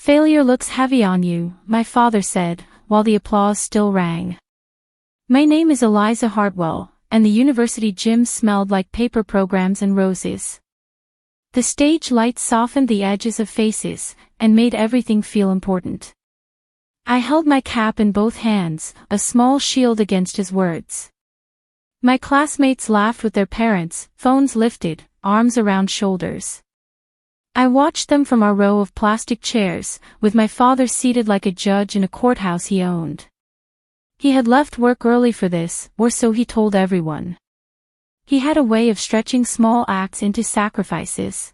Failure looks heavy on you, my father said, while the applause still rang. My name is Eliza Hartwell, and the university gym smelled like paper programs and roses. The stage lights softened the edges of faces, and made everything feel important. I held my cap in both hands, a small shield against his words. My classmates laughed with their parents, phones lifted, arms around shoulders. I watched them from our row of plastic chairs, with my father seated like a judge in a courthouse he owned. He had left work early for this, or so he told everyone. He had a way of stretching small acts into sacrifices.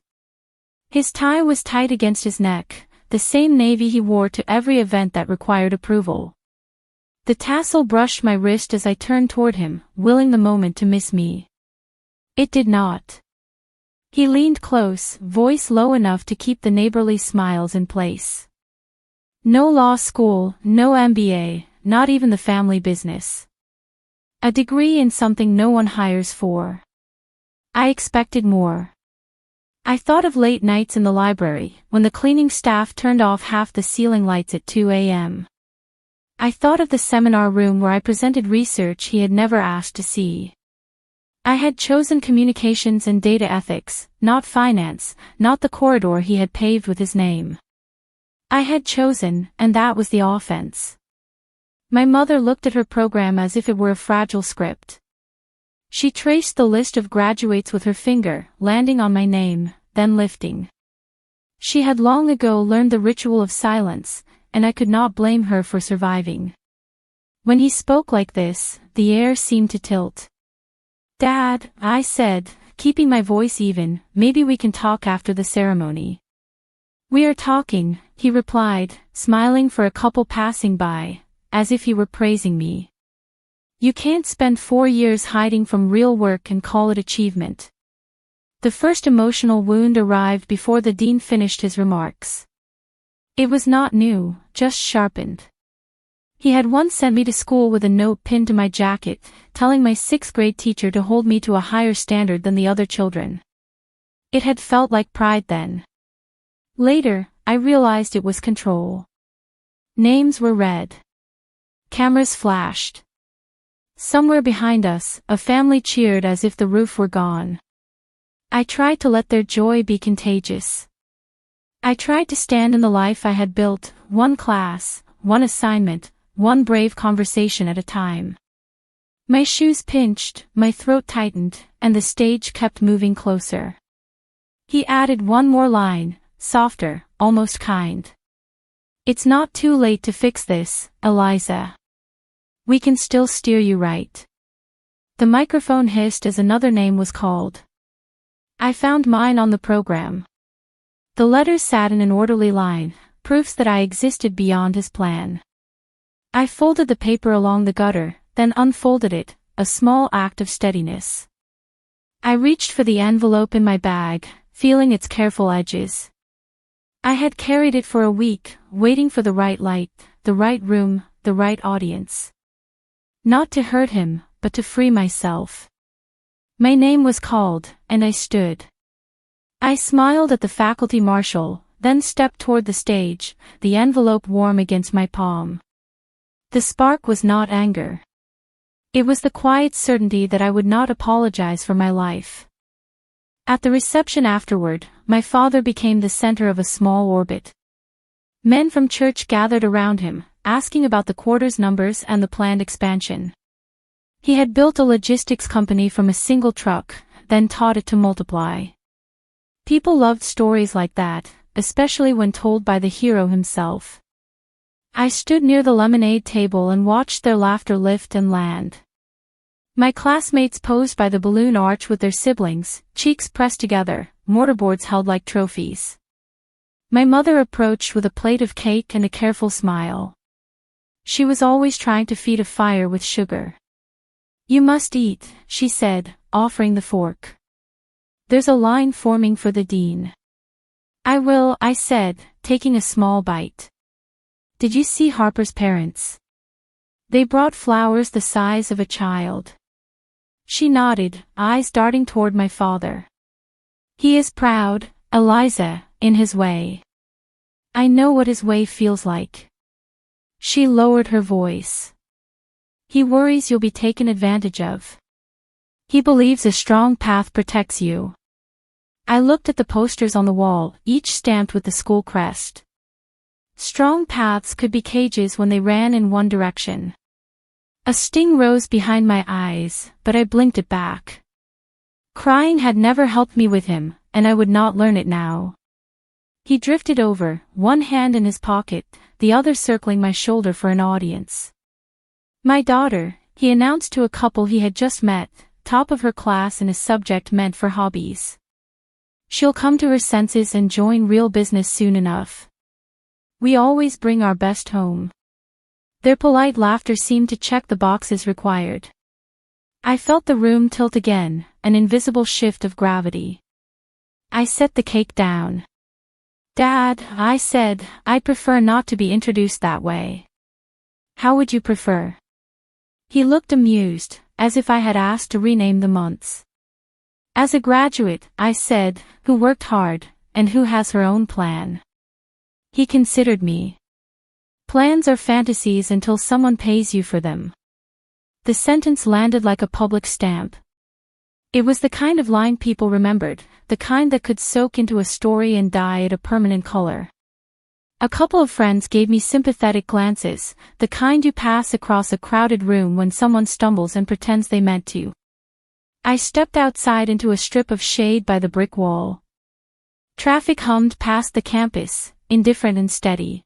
His tie was tight against his neck, the same navy he wore to every event that required approval. The tassel brushed my wrist as I turned toward him, willing the moment to miss me. It did not. He leaned close, voice low enough to keep the neighborly smiles in place. No law school, no MBA, not even the family business. A degree in something no one hires for. I expected more. I thought of late nights in the library, when the cleaning staff turned off half the ceiling lights at 2 a.m. I thought of the seminar room where I presented research he had never asked to see. I had chosen communications and data ethics, not finance, not the corridor he had paved with his name. I had chosen, and that was the offense. My mother looked at her program as if it were a fragile script. She traced the list of graduates with her finger, landing on my name, then lifting. She had long ago learned the ritual of silence, and I could not blame her for surviving. When he spoke like this, the air seemed to tilt. "Dad," I said, keeping my voice even, "maybe we can talk after the ceremony." "We are talking," he replied, smiling for a couple passing by, as if he were praising me. You can't spend 4 years hiding from real work and call it achievement. The first emotional wound arrived before the dean finished his remarks. It was not new, just sharpened. He had once sent me to school with a note pinned to my jacket, telling my 6th grade teacher to hold me to a higher standard than the other children. It had felt like pride then. Later, I realized it was control. Names were read. Cameras flashed. Somewhere behind us, a family cheered as if the roof were gone. I tried to let their joy be contagious. I tried to stand in the life I had built, one class, one assignment, one brave conversation at a time. My shoes pinched, my throat tightened, and the stage kept moving closer. He added one more line, softer, almost kind. "It's not too late to fix this, Eliza. We can still steer you right." The microphone hissed as another name was called. I found mine on the program. The letters sat in an orderly line, proofs that I existed beyond his plan. I folded the paper along the gutter, then unfolded it, a small act of steadiness. I reached for the envelope in my bag, feeling its careful edges. I had carried it for a week, waiting for the right light, the right room, the right audience. Not to hurt him, but to free myself. My name was called, and I stood. I smiled at the faculty marshal, then stepped toward the stage, the envelope warm against my palm. The spark was not anger. It was the quiet certainty that I would not apologize for my life. At the reception afterward, my father became the center of a small orbit. Men from church gathered around him, asking about the quarters numbers and the planned expansion. He had built a logistics company from a single truck, then taught it to multiply. People loved stories like that, especially when told by the hero himself. I stood near the lemonade table and watched their laughter lift and land. My classmates posed by the balloon arch with their siblings, cheeks pressed together, mortarboards held like trophies. My mother approached with a plate of cake and a careful smile. She was always trying to feed a fire with sugar. "You must eat," she said, offering the fork. "There's a line forming for the dean." "I will," I said, taking a small bite. "Did you see Harper's parents? They brought flowers the size of a child." She nodded, eyes darting toward my father. "He is proud, Eliza, in his way. I know what his way feels like. She lowered her voice. He worries you'll be taken advantage of. He believes a strong path protects you. I looked at the posters on the wall, each stamped with the school crest. Strong paths could be cages when they ran in one direction. A sting rose behind my eyes, but I blinked it back. Crying had never helped me with him, and I would not learn it now. He drifted over, one hand in his pocket, the other circling my shoulder for an audience. My daughter, he announced to a couple he had just met, top of her class in a subject meant for hobbies. She'll come to her senses and join real business soon enough. We always bring our best home. Their polite laughter seemed to check the boxes required. I felt the room tilt again, an invisible shift of gravity. I set the cake down. Dad, I said, I'd prefer not to be introduced that way. How would you prefer? He looked amused, as if I had asked to rename the months. As a graduate, I said, who worked hard, and who has her own plan. He considered me. Plans are fantasies until someone pays you for them. The sentence landed like a public stamp. It was the kind of line people remembered, the kind that could soak into a story and dye it a permanent color. A couple of friends gave me sympathetic glances, the kind you pass across a crowded room when someone stumbles and pretends they meant to. I stepped outside into a strip of shade by the brick wall. Traffic hummed past the campus, indifferent and steady.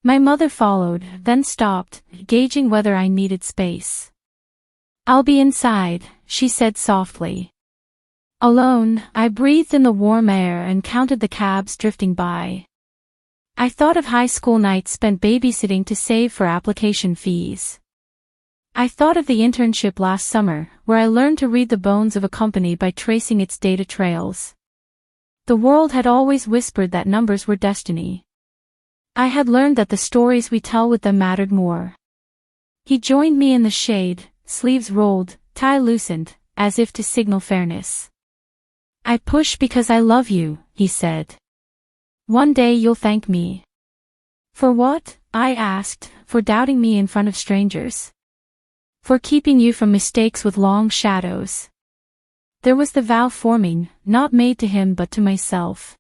My mother followed, then stopped, gauging whether I needed space. I'll be inside, she said softly. Alone, I breathed in the warm air and counted the cabs drifting by. I thought of high school nights spent babysitting to save for application fees. I thought of the internship last summer, where I learned to read the bones of a company by tracing its data trails. The world had always whispered that numbers were destiny. I had learned that the stories we tell with them mattered more. He joined me in the shade, sleeves rolled, tie loosened, as if to signal fairness. I push because I love you, he said. One day you'll thank me. For what? I asked, for doubting me in front of strangers. For keeping you from mistakes with long shadows. There was the vow forming, not made to him but to myself.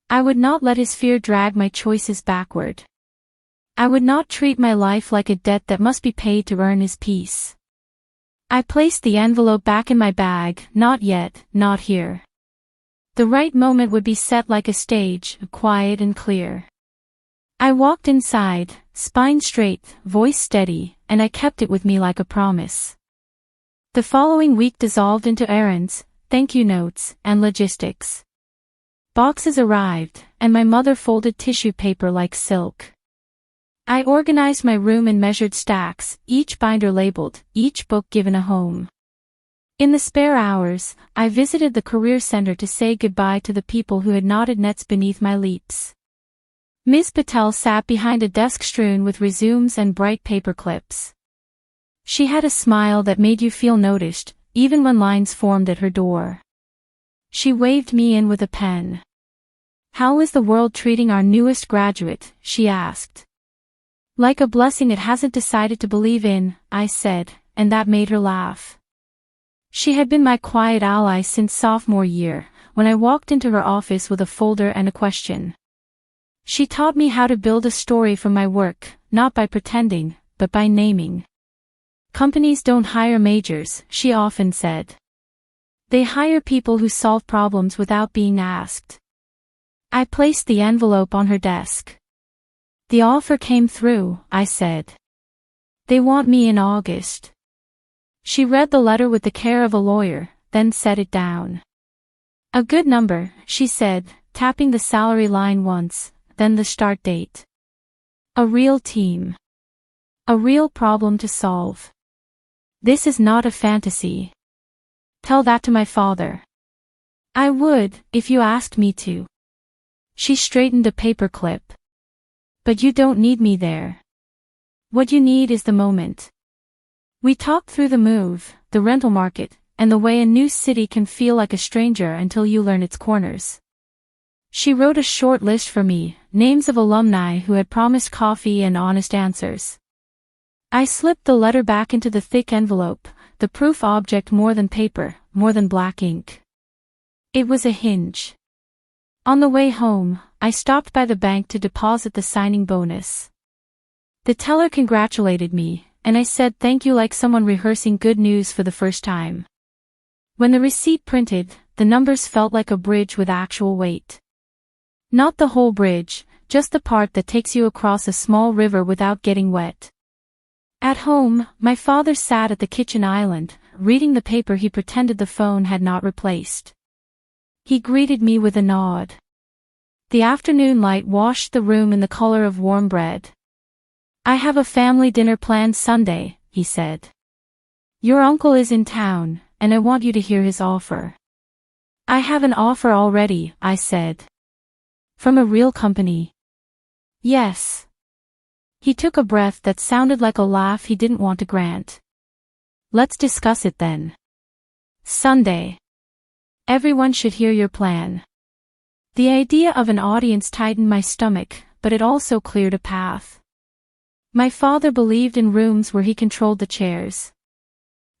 I would not let his fear drag my choices backward. I would not treat my life like a debt that must be paid to earn his peace. I placed the envelope back in my bag, not yet, not here. The right moment would be set like a stage, quiet and clear. I walked inside, spine straight, voice steady, and I kept it with me like a promise. The following week dissolved into errands, thank you notes, and logistics. Boxes arrived, and my mother folded tissue paper like silk. I organized my room in measured stacks, each binder labeled, each book given a home. In the spare hours, I visited the career center to say goodbye to the people who had knotted nets beneath my leaps. Ms. Patel sat behind a desk strewn with resumes and bright paper clips. She had a smile that made you feel noticed, even when lines formed at her door. She waved me in with a pen. How is the world treating our newest graduate? She asked. Like a blessing it hasn't decided to believe in, I said, and that made her laugh. She had been my quiet ally since sophomore year, when I walked into her office with a folder and a question. She taught me how to build a story from my work, not by pretending, but by naming. Companies don't hire majors, she often said. They hire people who solve problems without being asked. I placed the envelope on her desk. The offer came through, I said. They want me in August. She read the letter with the care of a lawyer, then set it down. A good number, she said, tapping the salary line once, then the start date. A real team. A real problem to solve. This is not a fantasy. Tell that to my father. I would, if you asked me to. She straightened a paperclip. But you don't need me there. What you need is the moment. We talked through the move, the rental market, and the way a new city can feel like a stranger until you learn its corners. She wrote a short list for me, names of alumni who had promised coffee and honest answers. I slipped the letter back into the thick envelope, the proof object more than paper, more than black ink. It was a hinge. On the way home, I stopped by the bank to deposit the signing bonus. The teller congratulated me, and I said thank you like someone rehearsing good news for the first time. When the receipt printed, the numbers felt like a bridge with actual weight. Not the whole bridge, just the part that takes you across a small river without getting wet. At home, my father sat at the kitchen island, reading the paper he pretended the phone had not replaced. He greeted me with a nod. The afternoon light washed the room in the color of warm bread. I have a family dinner planned Sunday, he said. Your uncle is in town, and I want you to hear his offer. I have an offer already, I said. From a real company. Yes. He took a breath that sounded like a laugh he didn't want to grant. Let's discuss it then. Sunday. Everyone should hear your plan. The idea of an audience tightened my stomach, but it also cleared a path. My father believed in rooms where he controlled the chairs.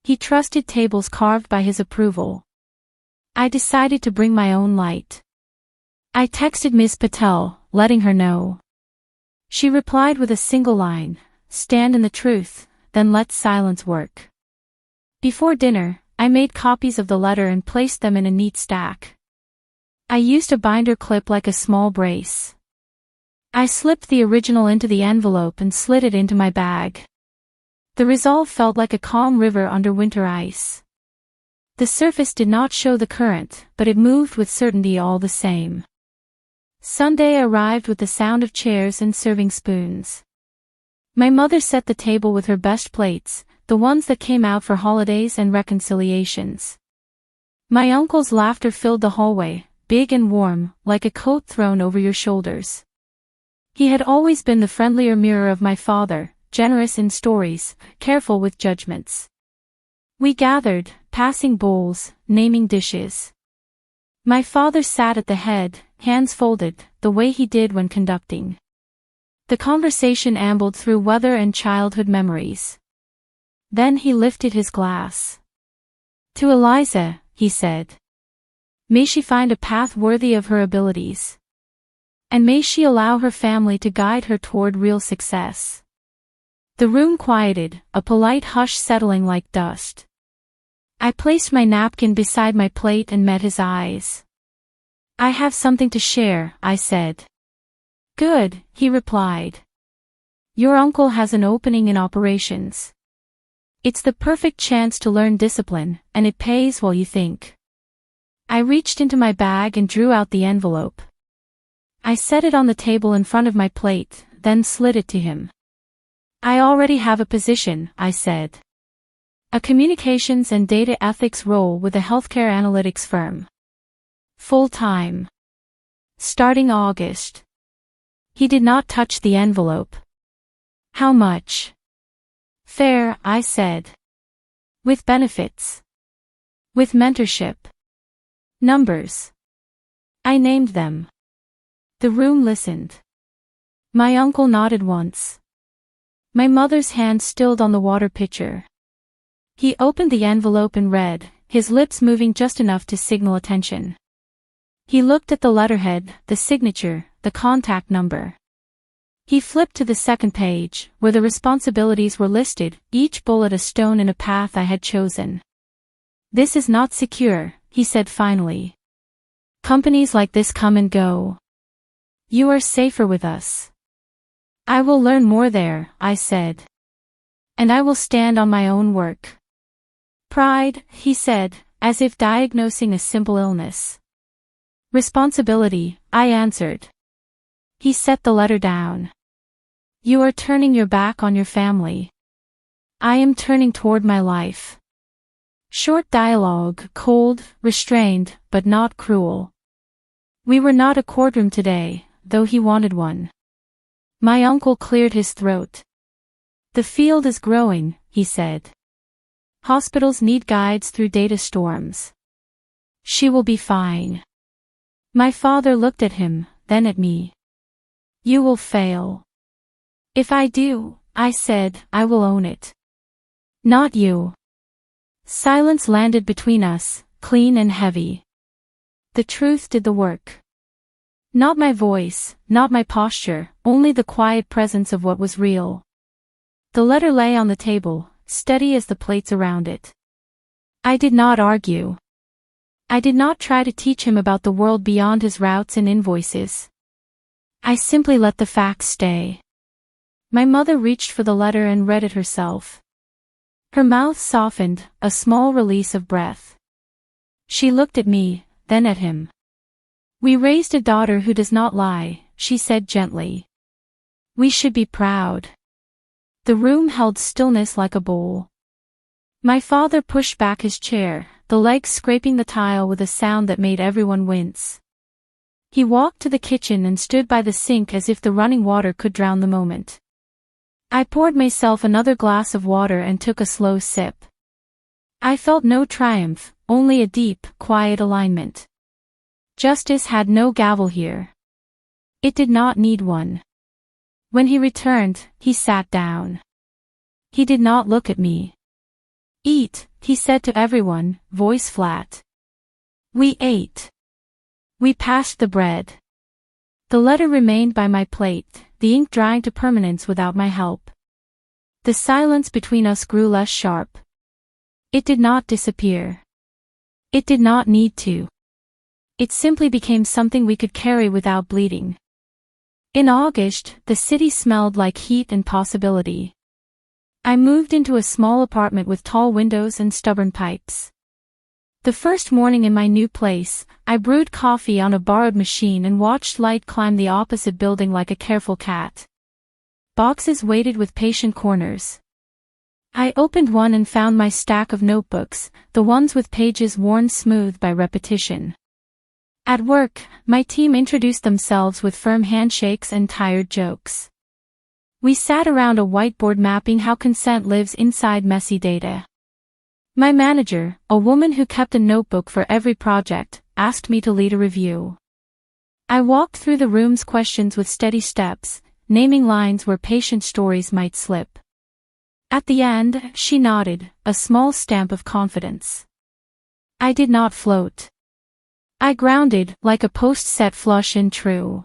He trusted tables carved by his approval. I decided to bring my own light. I texted Ms. Patel, letting her know. She replied with a single line, stand in the truth, then let silence work. Before dinner, I made copies of the letter and placed them in a neat stack. I used a binder clip like a small brace. I slipped the original into the envelope and slid it into my bag. The resolve felt like a calm river under winter ice. The surface did not show the current, but it moved with certainty all the same. Sunday arrived with the sound of chairs and serving spoons. My mother set the table with her best plates, the ones that came out for holidays and reconciliations. My uncle's laughter filled the hallway, big and warm, like a coat thrown over your shoulders. He had always been the friendlier mirror of my father, generous in stories, careful with judgments. We gathered, passing bowls, naming dishes. My father sat at the head, hands folded, the way he did when conducting. The conversation ambled through weather and childhood memories. Then he lifted his glass. To Eliza, he said. May she find a path worthy of her abilities. And may she allow her family to guide her toward real success. The room quieted, a polite hush settling like dust. I placed my napkin beside my plate and met his eyes. I have something to share, I said. Good, he replied. Your uncle has an opening in operations. It's the perfect chance to learn discipline, and it pays while you think. I reached into my bag and drew out the envelope. I set it on the table in front of my plate, then slid it to him. I already have a position, I said. A communications and data ethics role with a healthcare analytics firm. Full-time. Starting August. He did not touch the envelope. How much? Fair, I said. With benefits. With mentorship. Numbers. I named them. The room listened. My uncle nodded once. My mother's hand stilled on the water pitcher. He opened the envelope and read, his lips moving just enough to signal attention. He looked at the letterhead, the signature, the contact number. He flipped to the second page, where the responsibilities were listed, each bullet a stone in a path I had chosen. This is not secure, he said finally. Companies like this come and go. You are safer with us. I will learn more there, I said. And I will stand on my own work. Pride, he said, as if diagnosing a simple illness. Responsibility, I answered. He set the letter down. You are turning your back on your family. I am turning toward my life. Short dialogue, cold, restrained, but not cruel. We were not a courtroom today, though he wanted one. My uncle cleared his throat. The field is growing, he said. Hospitals need guides through data storms. She will be fine. My father looked at him, then at me. You will fail. If I do, I said, I will own it. Not you. Silence landed between us, clean and heavy. The truth did the work. Not my voice, not my posture, only the quiet presence of what was real. The letter lay on the table, steady as the plates around it. I did not argue. I did not try to teach him about the world beyond his routes and invoices. I simply let the facts stay. My mother reached for the letter and read it herself. Her mouth softened, a small release of breath. She looked at me, then at him. We raised a daughter who does not lie, she said gently. We should be proud. The room held stillness like a bowl. My father pushed back his chair, the legs scraping the tile with a sound that made everyone wince. He walked to the kitchen and stood by the sink as if the running water could drown the moment. I poured myself another glass of water and took a slow sip. I felt no triumph, only a deep, quiet alignment. Justice had no gavel here. It did not need one. When he returned, he sat down. He did not look at me. Eat, he said to everyone, voice flat. We ate. We passed the bread. The letter remained by my plate, the ink drying to permanence without my help. The silence between us grew less sharp. It did not disappear. It did not need to. It simply became something we could carry without bleeding. In August, the city smelled like heat and possibility. I moved into a small apartment with tall windows and stubborn pipes. The first morning in my new place, I brewed coffee on a borrowed machine and watched light climb the opposite building like a careful cat. Boxes waited with patient corners. I opened one and found my stack of notebooks, the ones with pages worn smooth by repetition. At work, my team introduced themselves with firm handshakes and tired jokes. We sat around a whiteboard mapping how consent lives inside messy data. My manager, a woman who kept a notebook for every project, asked me to lead a review. I walked through the room's questions with steady steps, naming lines where patient stories might slip. At the end, she nodded, a small stamp of confidence. I did not float. I grounded, like a post set flush and true.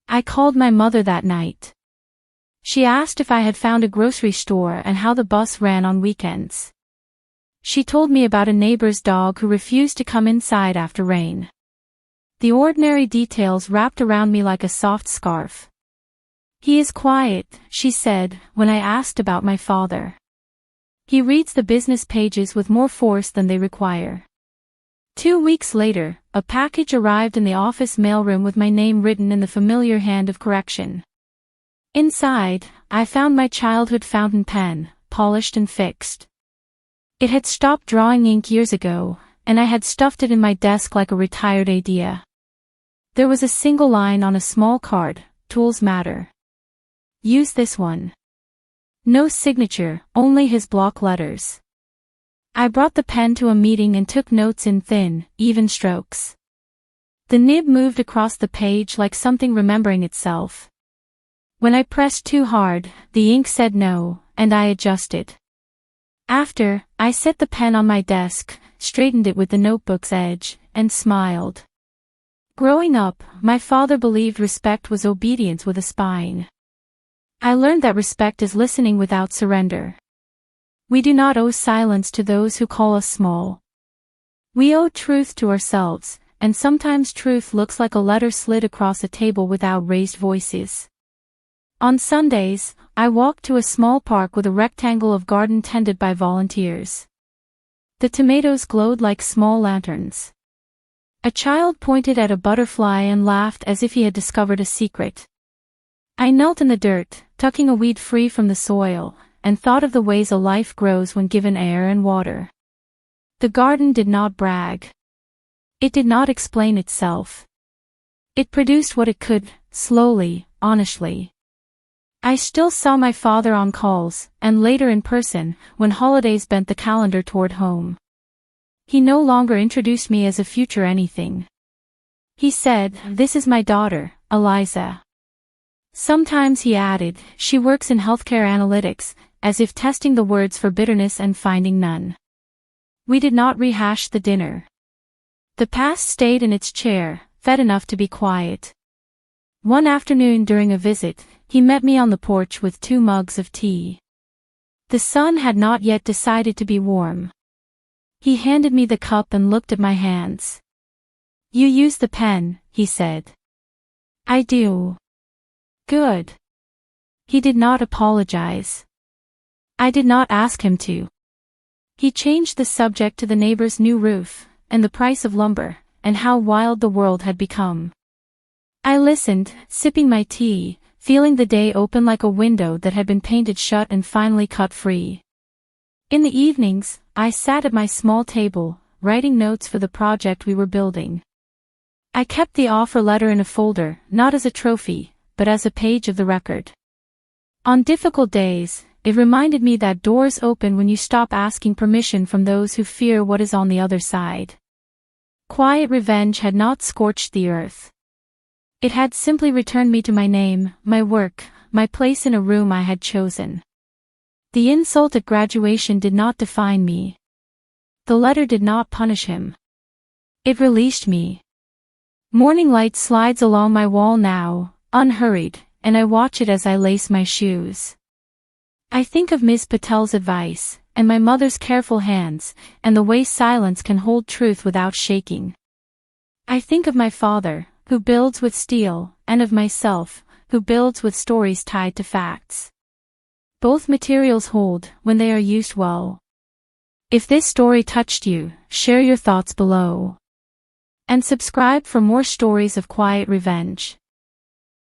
I called my mother that night. She asked if I had found a grocery store and how the bus ran on weekends. She told me about a neighbor's dog who refused to come inside after rain. The ordinary details wrapped around me like a soft scarf. He is quiet, she said, when I asked about my father. He reads the business pages with more force than they require. 2 weeks later, a package arrived in the office mailroom with my name written in the familiar hand of correction. Inside, I found my childhood fountain pen, polished and fixed. It had stopped drawing ink years ago, and I had stuffed it in my desk like a retired idea. There was a single line on a small card, tools matter. Use this one. No signature, only his block letters. I brought the pen to a meeting and took notes in thin, even strokes. The nib moved across the page like something remembering itself. When I pressed too hard, the ink said no, and I adjusted. After, I set the pen on my desk, straightened it with the notebook's edge, and smiled. Growing up, my father believed respect was obedience with a spine. I learned that respect is listening without surrender. We do not owe silence to those who call us small. We owe truth to ourselves, and sometimes truth looks like a letter slid across a table without raised voices. On Sundays, I walked to a small park with a rectangle of garden tended by volunteers. The tomatoes glowed like small lanterns. A child pointed at a butterfly and laughed as if he had discovered a secret. I knelt in the dirt, tucking a weed free from the soil, and thought of the ways a life grows when given air and water. The garden did not brag. It did not explain itself. It produced what it could, slowly, honestly. I still saw my father on calls, and later in person, when holidays bent the calendar toward home. He no longer introduced me as a future anything. He said, "This is my daughter, Eliza." Sometimes, he added, she works in healthcare analytics, as if testing the words for bitterness and finding none. We did not rehash the dinner. The past stayed in its chair, fed enough to be quiet. One afternoon during a visit, he met me on the porch with 2 mugs of tea. The sun had not yet decided to be warm. He handed me the cup and looked at my hands. "You use the pen," he said. "I do." "Good." He did not apologize. I did not ask him to. He changed the subject to the neighbor's new roof, and the price of lumber, and how wild the world had become. I listened, sipping my tea, feeling the day open like a window that had been painted shut and finally cut free. In the evenings, I sat at my small table, writing notes for the project we were building. I kept the offer letter in a folder, not as a trophy, but as a page of the record. On difficult days, it reminded me that doors open when you stop asking permission from those who fear what is on the other side. Quiet revenge had not scorched the earth. It had simply returned me to my name, my work, my place in a room I had chosen. The insult at graduation did not define me. The letter did not punish him. It released me. Morning light slides along my wall now, unhurried, and I watch it as I lace my shoes. I think of Ms. Patel's advice, and my mother's careful hands, and the way silence can hold truth without shaking. I think of my father, who builds with steel, and of myself, who builds with stories tied to facts. Both materials hold when they are used well. If this story touched you, share your thoughts below. And subscribe for more stories of quiet revenge.